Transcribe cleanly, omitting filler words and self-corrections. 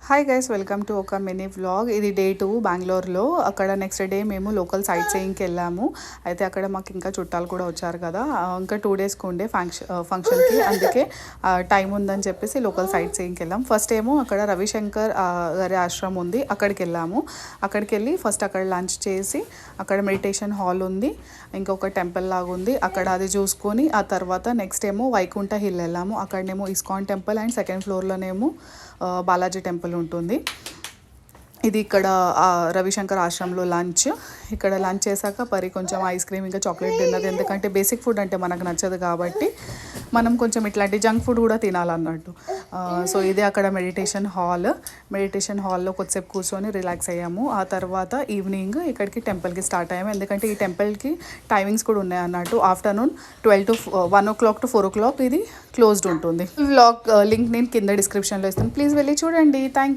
Hi guys, welcome to ఒక mini vlog. ఇది day 2 బెంగళూరులో. అక్కడ నెక్స్ట్ డే మేము లోకల్ సైట్ సీయింగ్కి వెళ్ళాము. అయితే అక్కడ మాకు ఇంకా చుట్టాలు కూడా వచ్చారు కదా, ఇంకా 2 డేస్కి ఉండే ఫంక్షన్కి. అందుకే టైం ఉందని చెప్పేసి లోకల్ సైట్ సీయింగ్కి వెళ్ళాం. ఫస్ట్ ఏమో అక్కడ రవిశంకర్ గారి ఆశ్రమం ఉంది, అక్కడికి వెళ్ళాము. అక్కడికి వెళ్ళి ఫస్ట్ అక్కడ లంచ్ చేసి, అక్కడ మెడిటేషన్ హాల్ ఉంది, ఇంకొక టెంపుల్ లాగా ఉంది, అక్కడ అది చూసుకొని ఆ తర్వాత నెక్స్ట్ ఏమో వైకుంఠ హిల్ వెళ్ళాము. అక్కడనేమో ఇస్కాన్ టెంపుల్ అండ్ సెకండ్ ఫ్లోర్లోనేమో బాలాజీ టెంపుల్ ఉంటుంది. ఇది ఇక్కడ రవిశంకర్ ఆశ్రమంలో లంచ్. ఇక్కడ లంచ్ చేశాక కొంచెం ఐస్ క్రీమ్ ఇంకా చాక్లెట్ తిన్నది, ఎందుకంటే బేసిక్ ఫుడ్ అంటే మనకు నచ్చదు కాబట్టి మనం కొంచెం ఇట్లాంటి జంక్ ఫుడ్ కూడా తినాలన్నట్టు. సో ఇదే అక్కడ మెడిటేషన్ హాల్లో కొద్దిసేపు కూర్చొని రిలాక్స్ అయ్యాము. ఆ తర్వాత ఈవినింగ్ ఇక్కడికి టెంపుల్కి స్టార్ట్ అయ్యాము, ఎందుకంటే ఈ టెంపుల్కి టైమింగ్స్ కూడా ఉన్నాయి అన్నట్టు. Afternoon 12 to 1 o'clock to 4 o'clock ఇది క్లోజ్డ్ ఉంటుంది. వ్లాగ్ లింక్ నేను కింద డిస్క్రిప్షన్లో ఇస్తాను, ప్లీజ్ వెళ్ళి చూడండి. థ్యాంక్